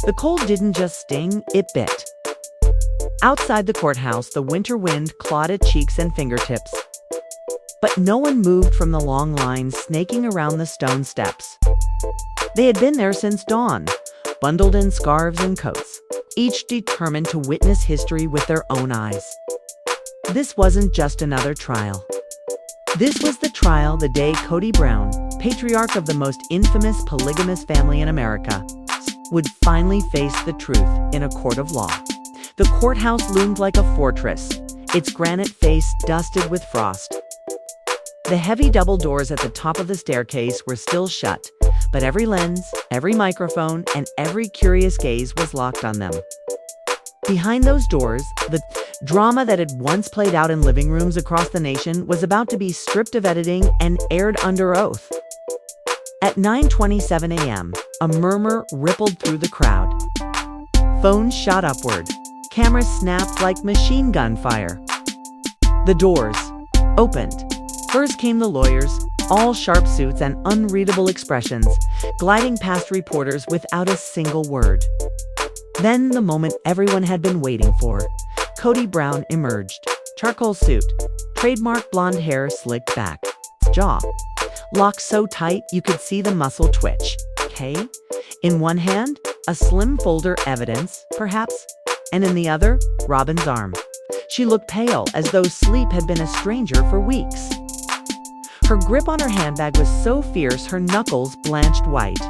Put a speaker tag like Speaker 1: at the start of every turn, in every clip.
Speaker 1: The cold didn't just sting, it bit. Outside the courthouse, the winter wind clawed at cheeks and fingertips. But no one moved from the long lines snaking around the stone steps. They had been there since dawn, bundled in scarves and coats, each determined to witness history with their own eyes. This wasn't just another trial. This was the trial the day Kody Brown, patriarch of the most infamous polygamous family in America, would finally face the truth in a court of law. The courthouse loomed like a fortress, its granite face dusted with frost. The heavy double doors at the top of the staircase were still shut, but every lens, every microphone, and every curious gaze was locked on them. Behind those doors, the drama that had once played out in living rooms across the nation was about to be stripped of editing and aired under oath. At 9:27 a.m., a murmur rippled through the crowd. Phones shot upward. Cameras snapped like machine gun fire. The doors opened. First came the lawyers, all sharp suits and unreadable expressions, gliding past reporters without a single word. Then the moment everyone had been waiting for. Kody Brown emerged. Charcoal suit, trademark blonde hair slicked back, jaw locked so tight you could see the muscle twitch. Okay? In one hand, a slim folder, evidence, perhaps, and in the other, Robin's arm. She looked pale, as though sleep had been a stranger for weeks. Her grip on her handbag was so fierce her knuckles blanched white.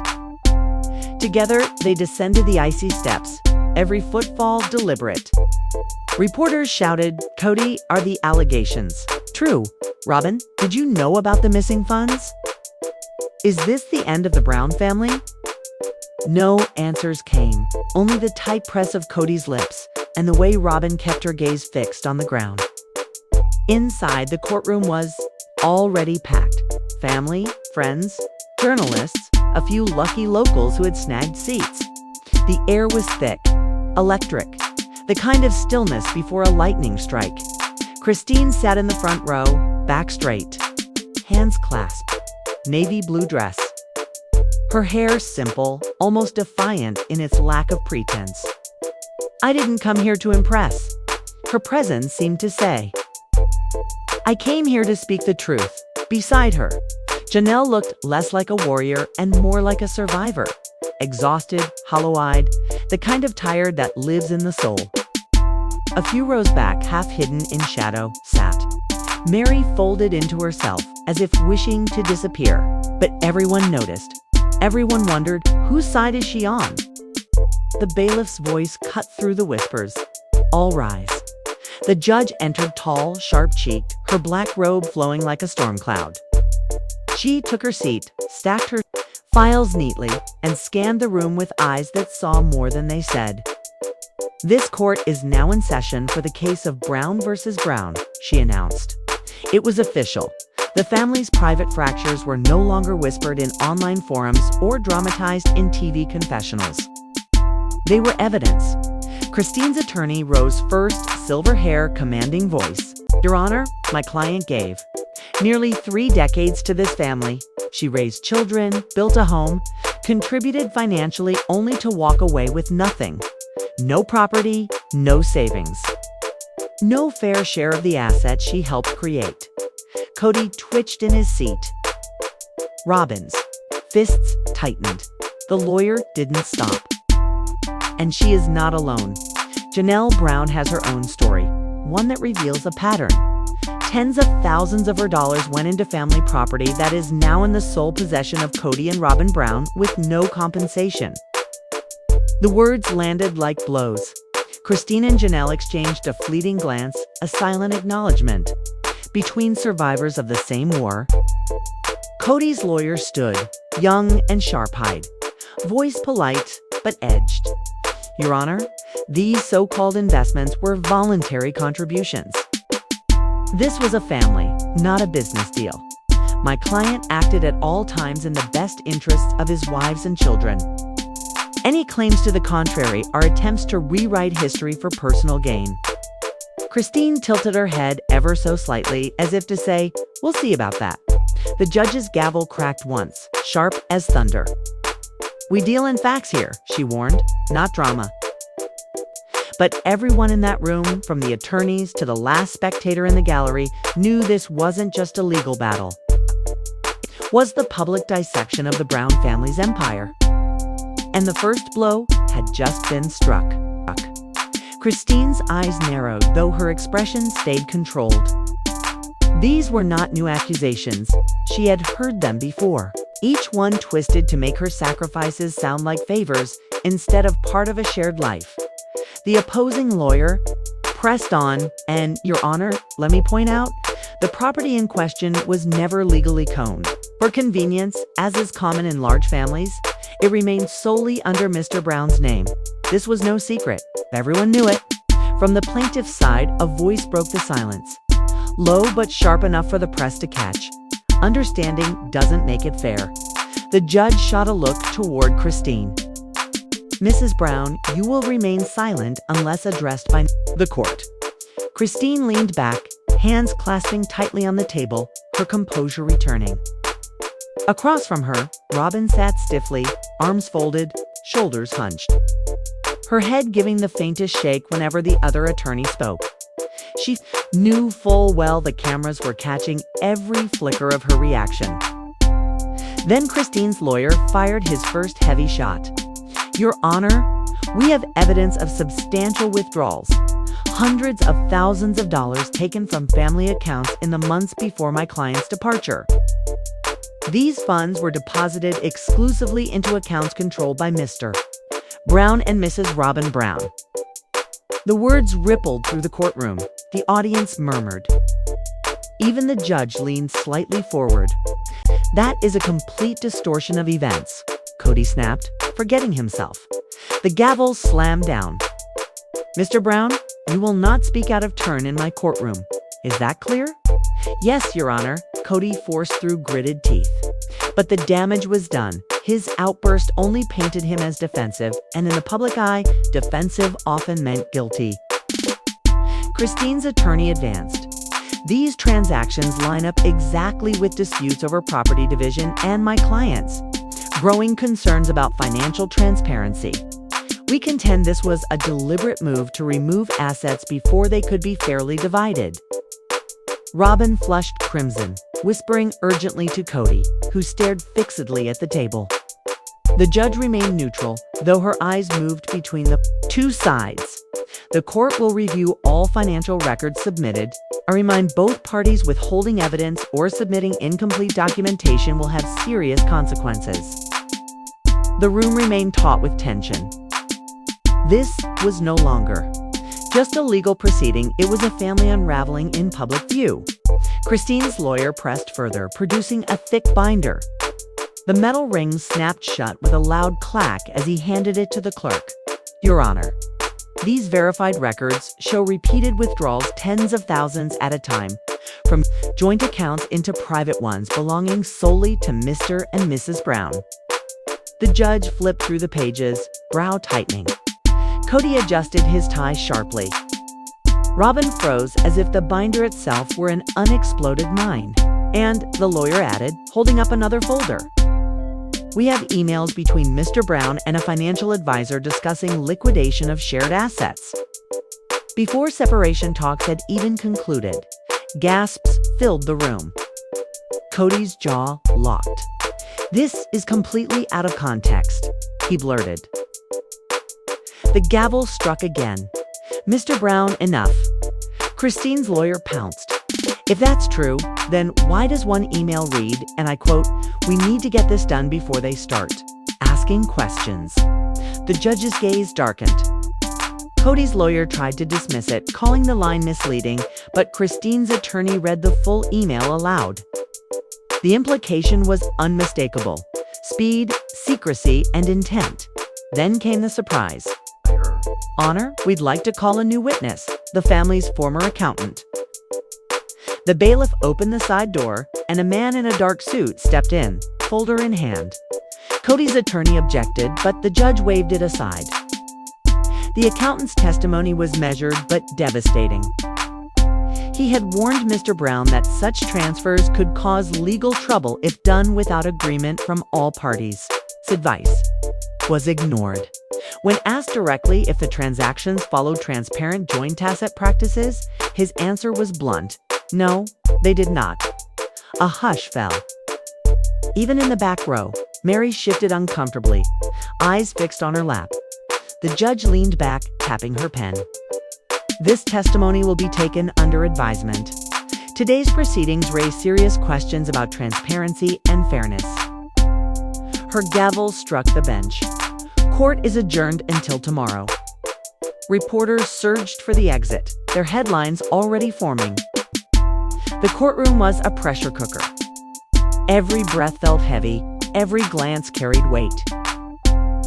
Speaker 1: Together, they descended the icy steps, every footfall deliberate. Reporters shouted, "Kody, are the allegations true? Robin, did you know about the missing funds? Is this the end of the Brown family?" No answers came, only the tight press of Kody's lips and the way Robin kept her gaze fixed on the ground. Inside, the courtroom was already packed. Family, friends, journalists, a few lucky locals who had snagged seats. The air was thick, electric, the kind of stillness before a lightning strike. Christine sat in the front row, back straight, hands clasped, navy blue dress. Her hair simple, almost defiant in its lack of pretense. "I didn't come here to impress," her presence seemed to say. "I came here to speak the truth." Beside her, Janelle looked less like a warrior and more like a survivor. Exhausted, hollow-eyed, the kind of tired that lives in the soul. A few rows back, half hidden in shadow, sat Mary, folded into herself, as if wishing to disappear. But everyone noticed. Everyone wondered, whose side is she on? The bailiff's voice cut through the whispers. "All rise." The judge entered, tall, sharp-cheeked, her black robe flowing like a storm cloud. She took her seat, stacked her files neatly, and scanned the room with eyes that saw more than they said. "This court is now in session for the case of Brown versus Brown," she announced. It was official. The family's private fractures were no longer whispered in online forums or dramatized in TV confessionals. They were evidence. Christine's attorney rose first, silver hair, commanding voice. "Your Honor, my client gave nearly 3 decades to this family. She raised children, built a home, contributed financially only to walk away with nothing. No property, no savings. No fair share of the assets she helped create." Kody twitched in his seat. Robin's fists tightened. The lawyer didn't stop. And she is not alone. Janelle Brown has her own story, one that reveals a pattern. Tens of thousands of her dollars went into family property that is now in the sole possession of Kody and Robin Brown with no compensation. The words landed like blows. Christine and Janelle exchanged a fleeting glance, a silent acknowledgement. Between survivors of the same war, Kody's lawyer stood, young and sharp-eyed, voice polite but edged. "Your Honor, these so-called investments were voluntary contributions. This was a family, not a business deal. My client acted at all times in the best interests of his wives and children. Any claims to the contrary are attempts to rewrite history for personal gain." Christine tilted her head ever so slightly, as if to say, "We'll see about that." The judge's gavel cracked once, sharp as thunder. We deal in facts here, she warned, not drama. But everyone in that room, from the attorneys to the last spectator in the gallery, knew this wasn't just a legal battle. It was the public dissection of the Brown family's empire. And the first blow had just been struck. Christine's eyes narrowed, though her expression stayed controlled. These were not new accusations. She had heard them before, each one twisted to make her sacrifices sound like favors instead of part of a shared life. The opposing lawyer pressed on, and, Your Honor, let me point out, the property in question was never legally owned. For convenience, as is common in large families, it remained solely under Mr. Brown's name. This was no secret. Everyone knew it. From the plaintiff's side, a voice broke the silence. Low but sharp enough for the press to catch. Understanding doesn't make it fair. The judge shot a look toward Christine. Mrs. Brown, you will remain silent unless addressed by the court. Christine leaned back, hands clasping tightly on the table, her composure returning. Across from her, Robin sat stiffly, arms folded, shoulders hunched. Her head giving the faintest shake whenever the other attorney spoke. She knew full well the cameras were catching every flicker of her reaction. Then Christine's lawyer fired his first heavy shot. Your Honor, we have evidence of substantial withdrawals. Hundreds of thousands of dollars taken from family accounts in the months before my client's departure. These funds were deposited exclusively into accounts controlled by Mr. Brown and Mrs. Robin Brown. The words rippled through the courtroom. The audience murmured. Even the judge leaned slightly forward. That is a complete distortion of events, Kody snapped, forgetting himself. The gavel slammed down. Mr. Brown, you will not speak out of turn in my courtroom. Is that clear? Yes, Your Honor, Kody forced through gritted teeth. But the damage was done. His outburst only painted him as defensive, and in the public eye, defensive often meant guilty. Christine's attorney advanced. These transactions line up exactly with disputes over property division and my clients. Growing concerns about financial transparency. We contend this was a deliberate move to remove assets before they could be fairly divided. Robin flushed crimson, whispering urgently to Kody, who stared fixedly at the table. The judge remained neutral, though her eyes moved between the two sides. The court will review all financial records submitted. I remind both parties withholding evidence or submitting incomplete documentation will have serious consequences. The room remained taut with tension. This was no longer just a legal proceeding, it was a family unraveling in public view. Christine's lawyer pressed further, producing a thick binder. The metal ring snapped shut with a loud clack as he handed it to the clerk. Your Honor, these verified records show repeated withdrawals tens of thousands at a time, from joint accounts into private ones belonging solely to Mr. and Mrs. Brown. The judge flipped through the pages, brow tightening. Kody adjusted his tie sharply. Robin froze as if the binder itself were an unexploded mine. And, the lawyer added, holding up another folder. We have emails between Mr. Brown and a financial advisor discussing liquidation of shared assets. Before separation talks had even concluded, gasps filled the room. Kody's jaw locked. This is completely out of context, he blurted. The gavel struck again. Mr. Brown, enough. Christine's lawyer pounced. If that's true, then why does one email read, and I quote, "We need to get this done before they start asking questions"? The judge's gaze darkened. Kody's lawyer tried to dismiss it, calling the line misleading, but Christine's attorney read the full email aloud. The implication was unmistakable. Speed, secrecy, and intent. Then came the surprise. Honor, we'd like to call a new witness, the family's former accountant. The bailiff opened the side door, and a man in a dark suit stepped in, folder in hand. Kody's attorney objected, but the judge waved it aside. The accountant's testimony was measured but devastating. He had warned Mr. Brown that such transfers could cause legal trouble if done without agreement from all parties. Advice. was ignored. When asked directly if the transactions followed transparent joint asset practices, his answer was blunt. No, they did not. A hush fell. Even in the back row, Mary shifted uncomfortably, eyes fixed on her lap. The judge leaned back, tapping her pen. This testimony will be taken under advisement. Today's proceedings raise serious questions about transparency and fairness. Her gavel struck the bench. Court is adjourned until tomorrow. Reporters surged for the exit, their headlines already forming. The courtroom was a pressure cooker. Every breath felt heavy, every glance carried weight.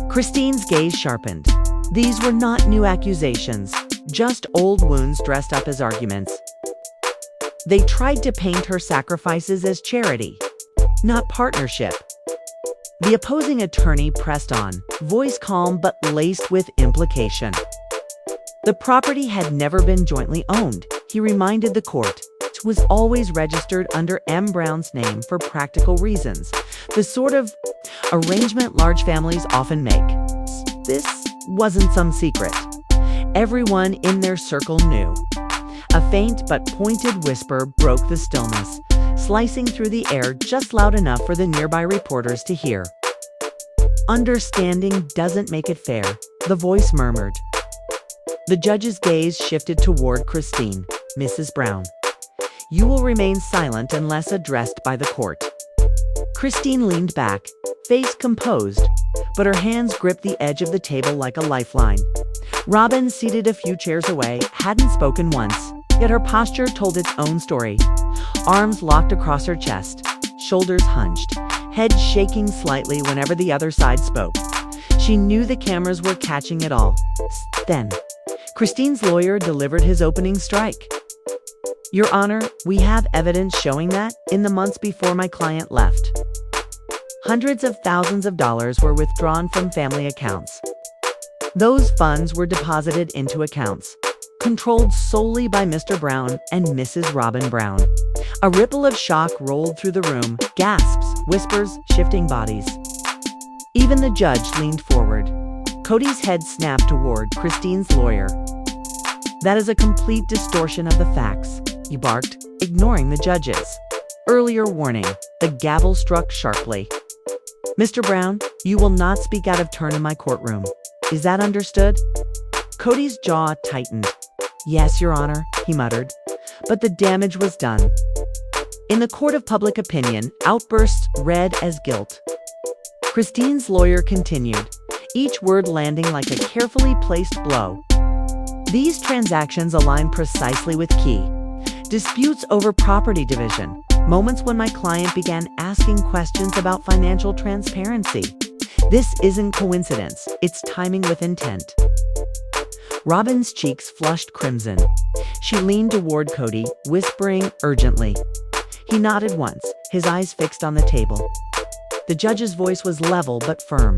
Speaker 1: Christine's gaze sharpened. These were not new accusations, just old wounds dressed up as arguments. They tried to paint her sacrifices as charity, not partnership. The opposing attorney pressed on, voice calm but laced with implication. The property had never been jointly owned, he reminded the court. It was always registered under M. Brown's name for practical reasons, the sort of arrangement large families often make. This wasn't some secret. Everyone in their circle knew. A faint but pointed whisper broke the stillness, slicing through the air just loud enough for the nearby reporters to hear. Understanding doesn't make it fair, the voice murmured. The judge's gaze shifted toward Christine. Mrs. Brown, you will remain silent unless addressed by the court. Christine leaned back, face composed, but her hands gripped the edge of the table like a lifeline. Robin, seated a few chairs away, hadn't spoken once, yet her posture told its own story. Arms locked across her chest, shoulders hunched, head shaking slightly whenever the other side spoke. She knew the cameras were catching it all. Then, Christine's lawyer delivered his opening strike. Your Honor, we have evidence showing that, in the months before my client left, hundreds of thousands of dollars were withdrawn from family accounts. Those funds were deposited into accounts controlled solely by Mr. Brown and Mrs. Robin Brown. A ripple of shock rolled through the room, gasps, whispers, shifting bodies. Even the judge leaned forward. Kody's head snapped toward Christine's lawyer. That is a complete distortion of the facts, he barked, ignoring the judge's earlier warning. The gavel struck sharply. Mr. Brown, you will not speak out of turn in my courtroom. Is that understood? Kody's jaw tightened. Yes, Your Honor, he muttered. But the damage was done. In the court of public opinion, outbursts read as guilt. Christine's lawyer continued, each word landing like a carefully placed blow. These transactions align precisely with key disputes over property division, moments when my client began asking questions about financial transparency. This isn't coincidence, it's timing with intent. Robin's cheeks flushed crimson. She leaned toward Kody, whispering urgently. He nodded once, his eyes fixed on the table. The judge's voice was level but firm.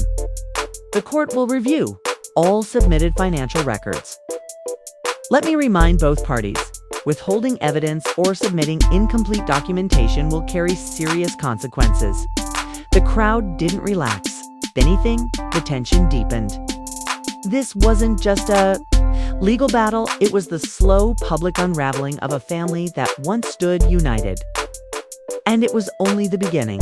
Speaker 1: The court will review all submitted financial records. Let me remind both parties, withholding evidence or submitting incomplete documentation will carry serious consequences. The crowd didn't relax. If anything, the tension deepened. This wasn't just a legal battle, it was the slow public unraveling of a family that once stood united. And it was only the beginning.